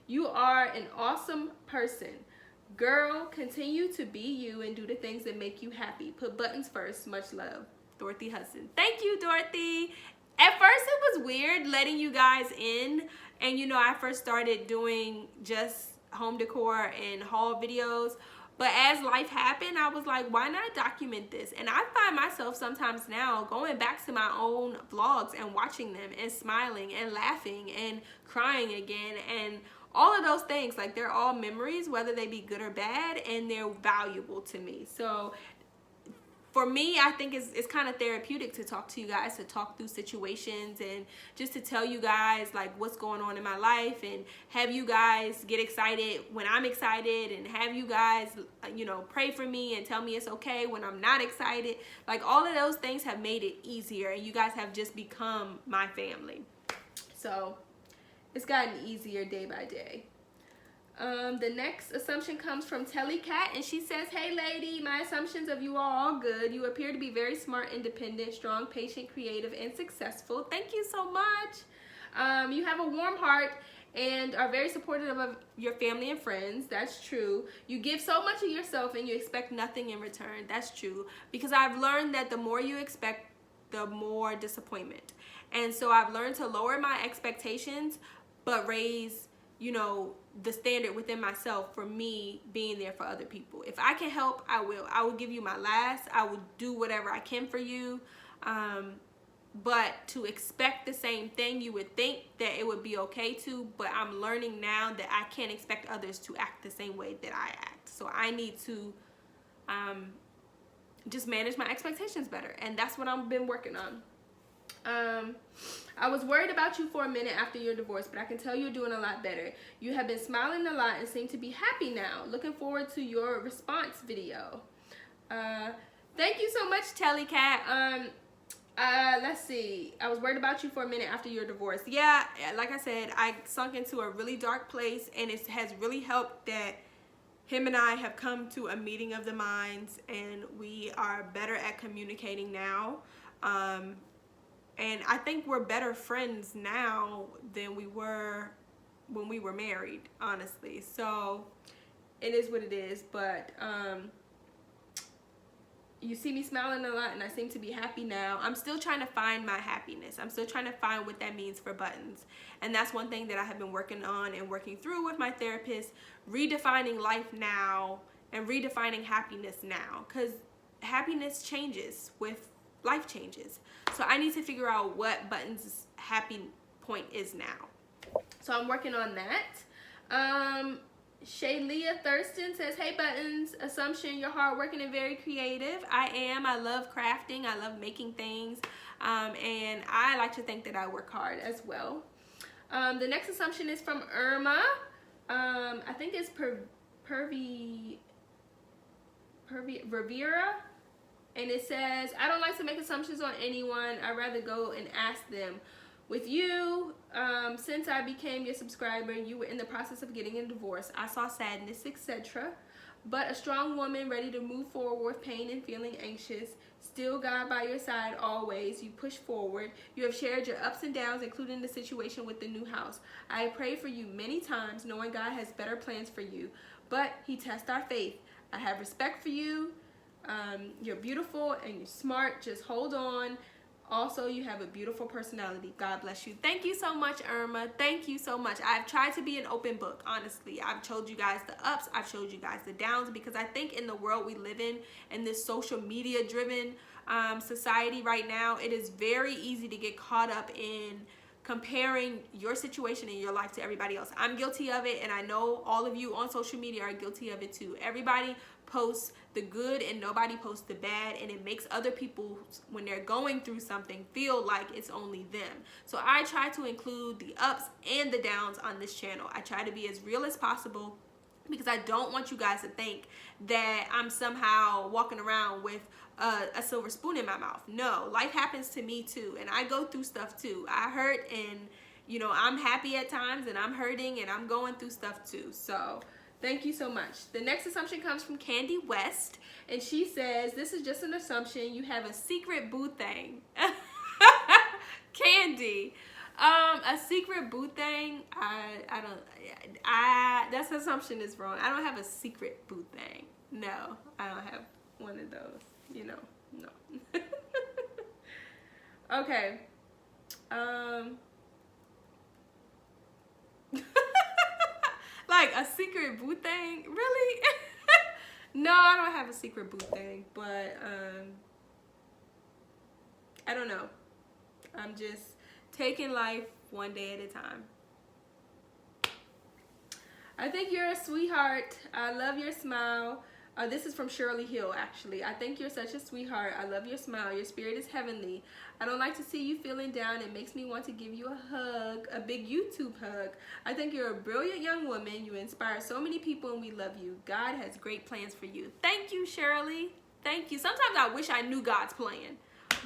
You are an awesome person. Girl, continue to be you and do the things that make you happy. Put buttons first. Much love. Dorothy Hudson. Thank you, Dorothy. At first it was weird letting you guys in, and you know, I first started doing just home decor and haul videos. But as life happened, I was like, why not document this? And I find myself sometimes now going back to my own vlogs and watching them and smiling and laughing and crying again, and all of those things. Like, they're all memories, whether they be good or bad, and they're valuable to me. So for me, I think it's kind of therapeutic to talk to you guys, to talk through situations, and just to tell you guys like what's going on in my life, and have you guys get excited when I'm excited, and have you guys, you know, pray for me and tell me it's okay when I'm not excited. Like, all of those things have made it easier, and you guys have just become my family. So it's gotten easier day by day. The next assumption comes from Telly Cat, and she says, hey lady, my assumptions of you are all good. You appear to be very smart, independent, strong, patient, creative, and successful. Thank you so much. You have a warm heart and are very supportive of your family and friends. That's true. You give so much of yourself and you expect nothing in return. That's true, because I've learned that the more you expect, the more disappointment. And so I've learned to lower my expectations, but raise, you know, the standard within myself for me being there for other people. If I can help, I will. I will give you my last. I will do whatever I can for you. But to expect the same thing, you would think that it would be okay to, but I'm learning now that I can't expect others to act the same way that I act. So I need to just manage my expectations better, and that's what I've been working on. I was worried about you for a minute after your divorce, but I can tell you're doing a lot better. You have been smiling a lot and seem to be happy now. Looking forward to your response video. Thank you so much, Telly Cat. Let's see. I was worried about you for a minute after your divorce. Yeah, like I said, I sunk into a really dark place, and it has really helped that him and I have come to a meeting of the minds, and we are better at communicating now. And I think we're better friends now than we were when we were married, honestly. So it is what it is. But you see me smiling a lot, and I seem to be happy now. I'm still trying to find my happiness. I'm still trying to find what that means for Buttons. And that's one thing that I have been working on and working through with my therapist, redefining life now and redefining happiness now. Because happiness changes with life changes. So I need to figure out what Buttons' happy point is now. So I'm working on that. Shaylia Thurston says, hey Buttons, assumption, you're hardworking and very creative. I am. I love crafting. I love making things. And I like to think that I work hard as well. The next assumption is from Irma. I think it's Rivera. And it says, I don't like to make assumptions on anyone. I'd rather go and ask them. With you, since I became your subscriber, you were in the process of getting a divorce. I saw sadness, etc. But a strong woman ready to move forward with pain and feeling anxious. Still God by your side always. You push forward. You have shared your ups and downs, including the situation with the new house. I have prayed for you many times, knowing God has better plans for you. But He tests our faith. I have respect for you. You're beautiful and you're smart. Just hold on. Also, you have a beautiful personality. God bless you. Thank you so much, Irma. Thank you so much. I've tried to be an open book, honestly. I've showed you guys the ups. I've showed you guys the downs, because I think in the world we live in this social media driven society right now, it is very easy to get caught up in comparing your situation in your life to everybody else. I'm guilty of it, and I know all of you on social media are guilty of it too. Everybody posts the good and nobody posts the bad, and it makes other people, when they're going through something, feel like it's only them. So I try to include the ups and the downs on this channel. I try to be as real as possible, because I don't want you guys to think that I'm somehow walking around with a silver spoon in my mouth. No, life happens to me too, and I go through stuff too. I hurt, and you know, I'm happy at times, and I'm hurting, and I'm going through stuff too. So thank you so much. The next assumption comes from Candy West, and she says, this is just an assumption, you have a secret boo thing. Candy, a secret boo thing, that's assumption is wrong. I don't have a secret boo thing. No, I don't have one of those, you know, no. Okay. Like a secret boo thing? Really? No, I don't have a secret boo thing, but I don't know. I'm just taking life one day at a time. I think you're a sweetheart. I love your smile. This is from Shirley Hill, actually. I think you're such a sweetheart. I love your smile. Your spirit is heavenly. I don't like to see you feeling down. It makes me want to give you a hug, a big YouTube hug. I think you're a brilliant young woman. You inspire so many people, and we love you. God has great plans for you. Thank you, Shirley. Thank you. Sometimes I wish I knew God's plan,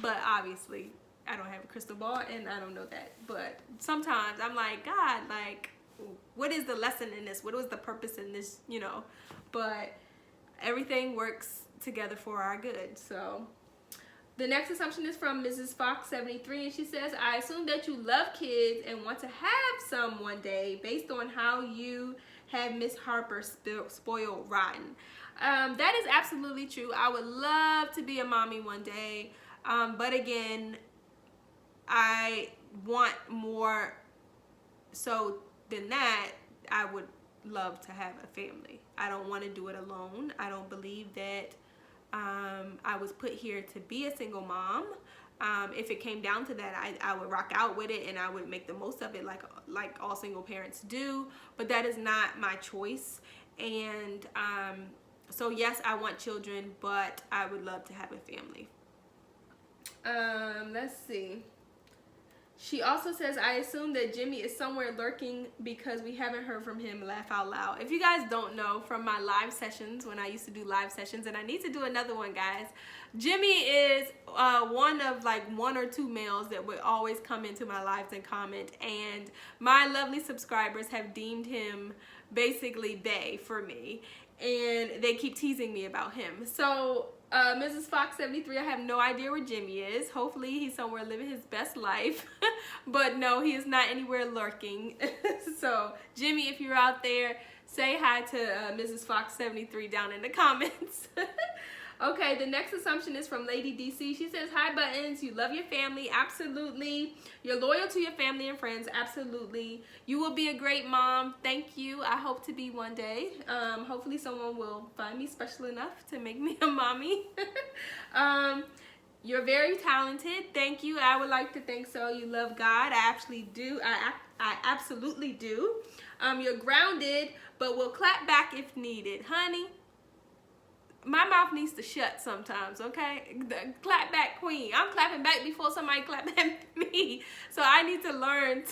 but obviously I don't have a crystal ball, and I don't know that. But sometimes I'm like, God, like, what is the lesson in this? What was the purpose in this, you know? But everything works together for our good. So the next assumption is from Mrs. Fox 73, and she says, I assume that you love kids and want to have some one day based on how you have Miss Harper spoiled rotten. That is absolutely true. I would love to be a mommy one day, but again, I want more so than that. I would love to have a family. I don't want to do it alone. I don't believe that I was put here to be a single mom. If it came down to that, I would rock out with it, and I would make the most of it like all single parents do, but that is not my choice. And so yes, I want children, but I would love to have a family. Let's see. She also says, I assume that Jimmy is somewhere lurking because we haven't heard from him. Laugh out loud. If you guys don't know from my live sessions, when I used to do live sessions, and I need to do another one, guys, Jimmy is one of like 1 or 2 males that would always come into my lives and comment, and my lovely subscribers have deemed him basically bae for me, and they keep teasing me about him. So Mrs. Fox 73, I have no idea where Jimmy is. Hopefully he's somewhere living his best life. But no, he is not anywhere lurking. So Jimmy, if you're out there, say hi to Mrs. Fox 73 down in the comments. Okay, the next assumption is from Lady DC. She says, hi Buttons, you love your family. Absolutely. You're loyal to your family and friends. Absolutely. You will be a great mom. Thank you. I hope to be one day. Hopefully someone will find me special enough to make me a mommy. You're very talented. Thank you. I would like to think so. You love God. I actually do. I absolutely do. You're grounded, but will clap back if needed. Honey, my mouth needs to shut sometimes, okay? The clap back queen. I'm clapping back before somebody clap at me. So I need to learn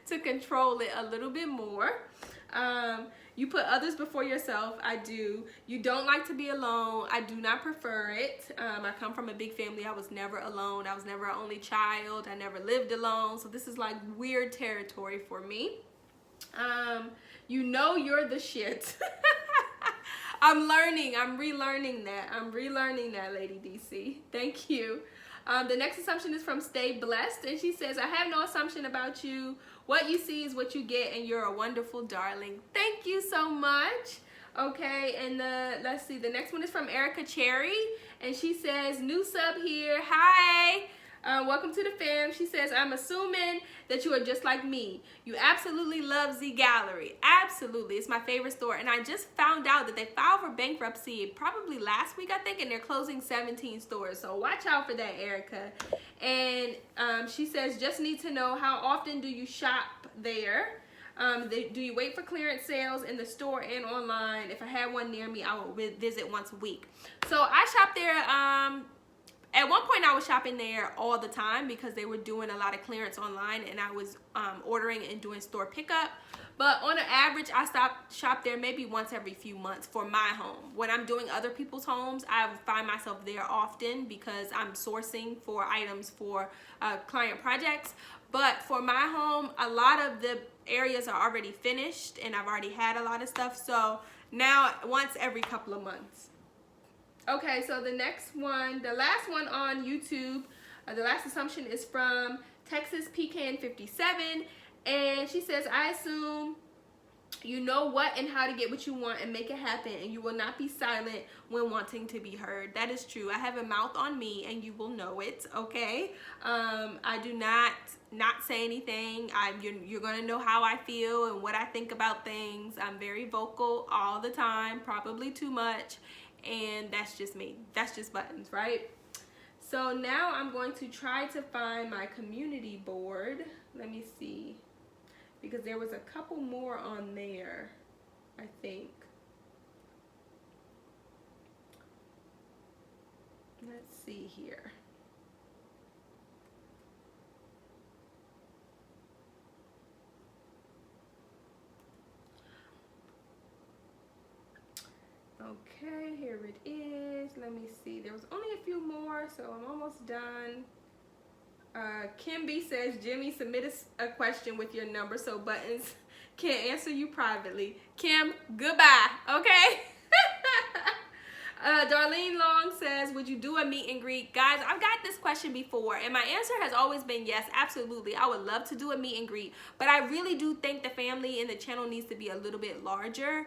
to control it a little bit more. You put others before yourself. I do. You don't like to be alone. I do not prefer it. I come from a big family. I was never alone. I was never an only child. I never lived alone. So this is like weird territory for me. You know you're the shit. I'm learning. I'm relearning that. I'm relearning that, Lady DC. Thank you. The next assumption is from Stay Blessed, and she says, I have no assumption about you. What you see is what you get, and you're a wonderful darling. Thank you so much. Okay, and let's see. The next one is from Erica Cherry, and she says, new sub here. Hi. Welcome to the fam. She says, I'm assuming that you are just like me. You absolutely love Z Gallery. Absolutely. It's my favorite store. And I just found out that they filed for bankruptcy probably last week, I think, and they're closing 17 stores. So watch out for that, Erica. And she says, just need to know, how often do you shop there? Do you wait for clearance sales in the store and online? If I had one near me, I would visit once a week. So I shop there. At one point, I was shopping there all the time because they were doing a lot of clearance online, and I was ordering and doing store pickup. But on an average, I shop there maybe once every few months for my home. When I'm doing other people's homes, I find myself there often because I'm sourcing for items for client projects. But for my home, a lot of the areas are already finished, and I've already had a lot of stuff. So now, once every couple of months. Okay, so the next one, the last one on YouTube, the last assumption is from Texas Pecan 57, and she says, I assume you know what and how to get what you want and make it happen, and you will not be silent when wanting to be heard. That is true. I have a mouth on me, and you will know it, okay? I do not say anything. You're gonna know how I feel and what I think about things. I'm very vocal all the time, probably too much. And that's just me. That's just buttons, right? So now I'm going to try to find my community board. Let me see. Because there was a couple more on there, I think. Let's see here. Okay, here it is. Let me see. There was only a few more, so I'm almost done. Kim B says, Jimmy, submit a question with your number so buttons can answer you privately. Kim, goodbye, okay? Darlene Long says, would you do a meet and greet? Guys, I've got this question before, and my answer has always been yes, absolutely. I would love to do a meet and greet, but I really do think the family and the channel needs to be a little bit larger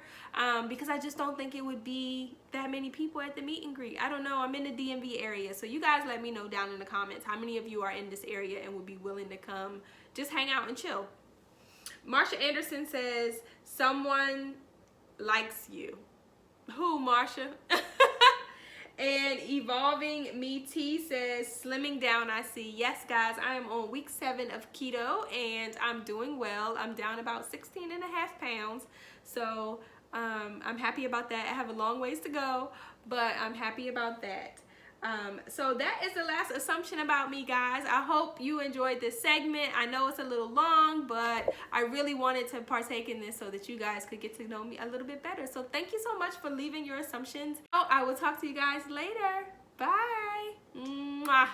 because I just don't think it would be that many people at the meet and greet. I don't know. I'm in the DMV area, so you guys let me know down in the comments how many of you are in this area and would be willing to come just hang out and chill. Marsha Anderson says, someone likes you. Who, Marsha? And Evolving Me T says, slimming down, I see. Yes, guys, I am on week 7 of keto, and I'm doing well. I'm down about 16 and a half pounds. So I'm happy about that. I have a long ways to go, but I'm happy about that. So that is the last assumption about me, guys. I hope you enjoyed this segment. I know it's a little long, but I really wanted to partake in this so that you guys could get to know me a little bit better. So thank you so much for leaving your assumptions. I will talk to you guys later. Bye. Mwah.